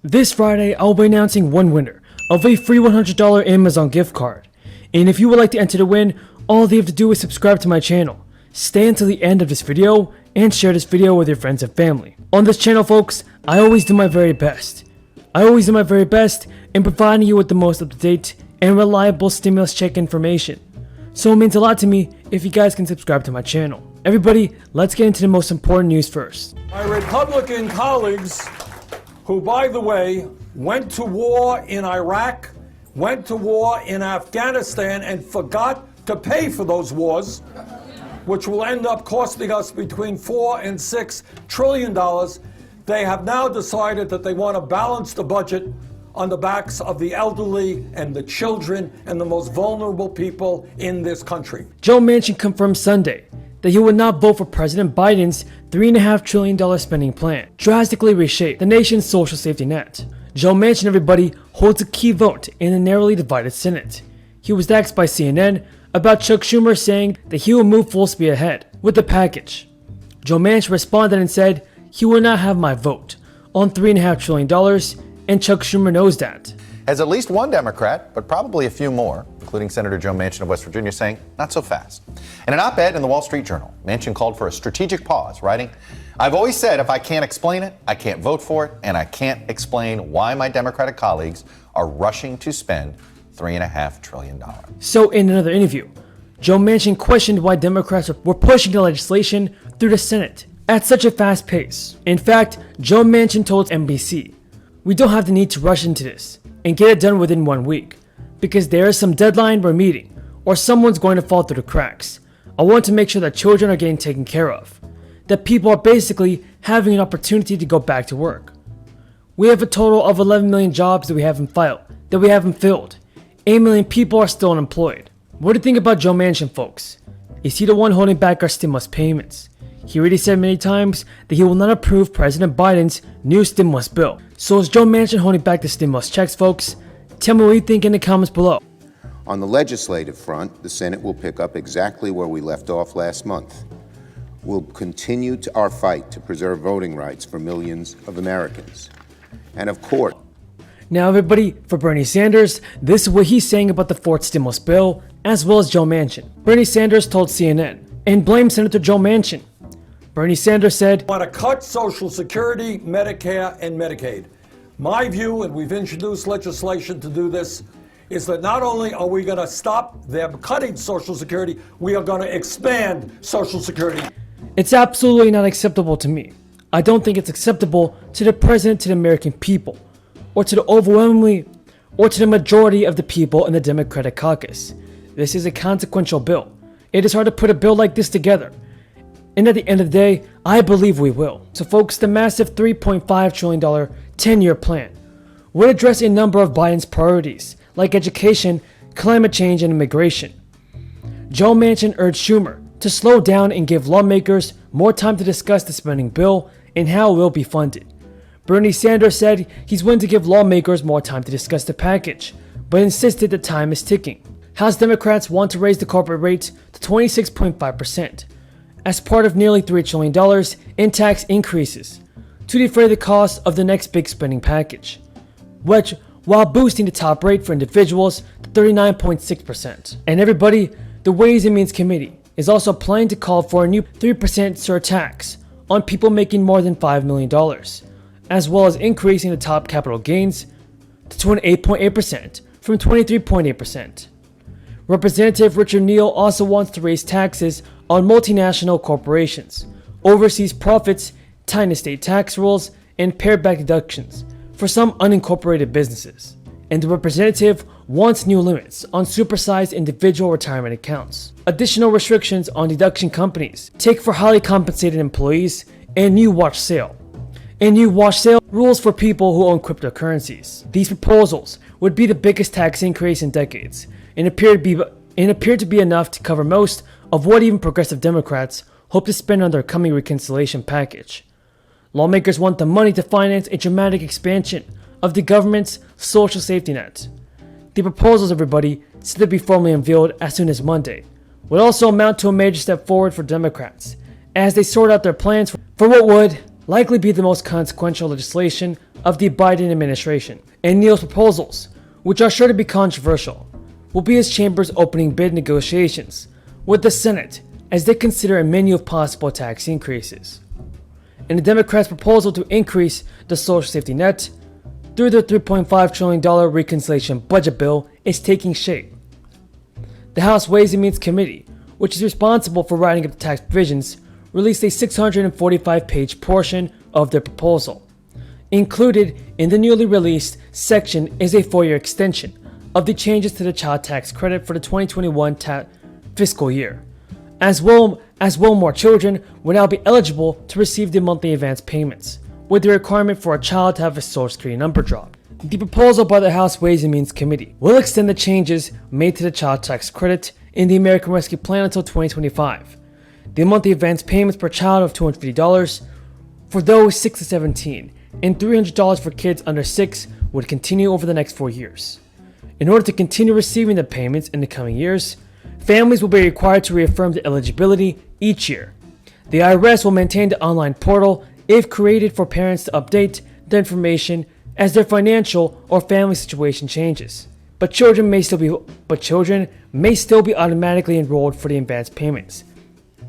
This Friday, I'll be announcing one winner of a free $100 Amazon gift card. And if you would like to enter to win, all you have to do is subscribe to my channel, stay until the end of this video, and share this video with your friends and family. On this channel, folks, I always do my very best. In providing you with the most up-to-date and reliable stimulus check information. So it means a lot to me if you guys can subscribe to my channel. Everybody, let's get into the most important news first. My Republican colleagues, who, by the way, went to war in Iraq, went to war in Afghanistan, and forgot to pay for those wars, which will end up costing us between $4 and $6 trillion. They have now decided that they want to balance the budget on the backs of the elderly and the children and the most vulnerable people in this country. Joe Manchin confirmed Sunday that he would not vote for President Biden's $3.5 trillion spending plan, drastically reshape the nation's social safety net. Joe Manchin, everybody, holds a key vote in a narrowly divided Senate. He was asked by CNN about Chuck Schumer saying that he will move full speed ahead with the package. Joe Manchin responded and said he will not have my vote on $3.5 trillion, and Chuck Schumer knows that. As at least one Democrat, but probably a few more, including Senator Joe Manchin of West Virginia, saying, not so fast. In an op-ed in the Wall Street Journal, Manchin called for a strategic pause, writing, "I've always said if I can't explain it, I can't vote for it, and I can't explain why my Democratic colleagues are rushing to spend $3.5 trillion. So in another interview, Joe Manchin questioned why Democrats were pushing the legislation through the Senate at such a fast pace. In fact, Joe Manchin told NBC, "We don't have the need to rush into this and get it done within 1 week, because there is some deadline we're meeting, or someone's going to fall through the cracks. I want to make sure that children are getting taken care of, that people are basically having an opportunity to go back to work. We have a total of 11 million jobs that we haven't filled. 8 million people are still unemployed." What do you think about Joe Manchin, folks? Is he the one holding back our stimulus payments? He already said many times that he will not approve President Biden's new stimulus bill. So is Joe Manchin holding back the stimulus checks, folks? Tell me what you think in the comments below. On the legislative front, the Senate will pick up exactly where we left off last month. We'll continue our fight to preserve voting rights for millions of Americans. And of course, now everybody, for Bernie Sanders, this is what he's saying about the fourth stimulus bill, as well as Joe Manchin. Bernie Sanders told CNN and blamed Senator Joe Manchin. Bernie Sanders said, "Want to cut Social Security, Medicare, and Medicaid. My view, and we've introduced legislation to do this, is that not only are we going to stop them cutting Social Security, we are going to expand Social Security." "It's absolutely not acceptable to me. I don't think it's acceptable to the president, to the American people, or to the majority of the people in the Democratic caucus. This is a consequential bill. It is hard to put a bill like this together. And at the end of the day, I believe we will." So folks, the massive $3.5 trillion 10-year plan would address a number of Biden's priorities, like education, climate change, and immigration. Joe Manchin urged Schumer to slow down and give lawmakers more time to discuss the spending bill and how it will be funded. Bernie Sanders said he's willing to give lawmakers more time to discuss the package, but insisted that time is ticking. House Democrats want to raise the corporate rate to 26.5%. as part of nearly $3 trillion in tax increases to defray the cost of the next big spending package, which while boosting the top rate for individuals to 39.6%. And everybody, the Ways and Means Committee is also planning to call for a new 3% surtax on people making more than $5 million, as well as increasing the top capital gains to 28.8% from 23.8%. Representative Richard Neal also wants to raise taxes on multinational corporations, overseas profits, tighten state tax rules, and pared back deductions for some unincorporated businesses. And the representative wants new limits on supersized individual retirement accounts, additional restrictions on deduction companies take for highly compensated employees, and new watch sale rules for people who own cryptocurrencies. These proposals would be the biggest tax increase in decades and appear to be enough to cover most of what even progressive Democrats hope to spend on their coming reconciliation package. Lawmakers want the money to finance a dramatic expansion of the government's social safety net. The proposals, everybody, set to be formally unveiled as soon as Monday, would also amount to a major step forward for Democrats as they sort out their plans for what would, likely be the most consequential legislation of the Biden administration, and Neal's proposals, which are sure to be controversial, will be his chamber's opening bid negotiations with the Senate as they consider a menu of possible tax increases. And the Democrats' proposal to increase the social safety net through the $3.5 trillion reconciliation budget bill is taking shape. The House Ways and Means Committee, which is responsible for writing up the tax provisions, released a 645-page portion of their proposal. Included in the newly released section is a 4-year extension of the changes to the child tax credit for the 2021 fiscal year. As well, more children will now be eligible to receive the monthly advance payments, with the requirement for a child to have a social security number dropped. The proposal by the House Ways and Means Committee will extend the changes made to the child tax credit in the American Rescue Plan until 2025. The monthly advance payments per child of $250 for those 6 to 17 and $300 for kids under 6 would continue over the next 4 years. In order to continue receiving the payments in the coming years, families will be required to reaffirm their eligibility each year. The IRS will maintain the online portal if created for parents to update the information as their financial or family situation changes. But children may still be automatically enrolled for the advance payments,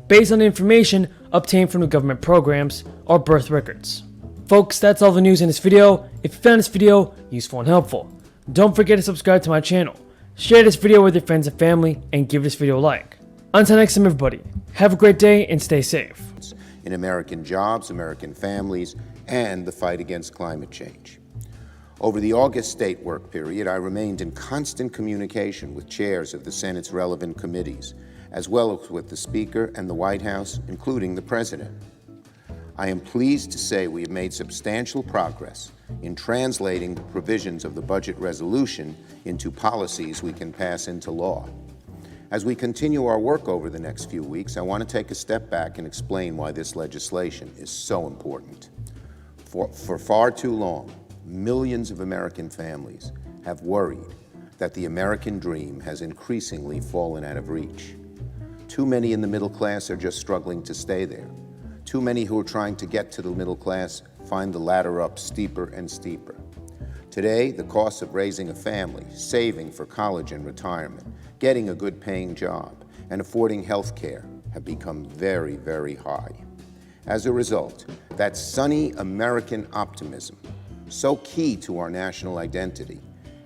based on the information obtained from the government programs or birth records. Folks, that's all the news in this video. If you found this video useful and helpful, don't forget to subscribe to my channel, share this video with your friends and family, and give this video a like. Until next time, everybody, have a great day and stay safe. In American jobs, American families, and the fight against climate change. Over the August state work period, I remained in constant communication with chairs of the Senate's relevant committees, as well as with the Speaker and the White House, including the President. I am pleased to say we have made substantial progress in translating the provisions of the budget resolution into policies we can pass into law. As we continue our work over the next few weeks, I want to take a step back and explain why this legislation is so important. For far too long, millions of American families have worried that the American dream has increasingly fallen out of reach. Too many in the middle class are just struggling to stay there. Too many who are trying to get to the middle class find the ladder up steeper and steeper. Today, the costs of raising a family, saving for college and retirement, getting a good paying job, and affording health care have become very, very high. As a result, that sunny American optimism, so key to our national identity,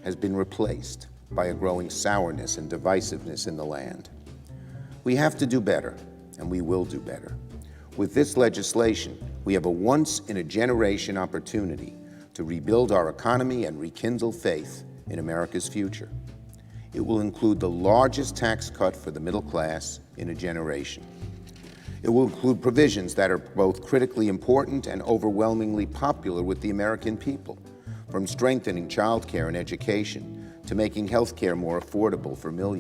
has been replaced by a growing sourness and divisiveness in the land. We have to do better, and we will do better. With this legislation, we have a once-in-a-generation opportunity to rebuild our economy and rekindle faith in America's future. It will include the largest tax cut for the middle class in a generation. It will include provisions that are both critically important and overwhelmingly popular with the American people, from strengthening child care and education to making health care more affordable for millions.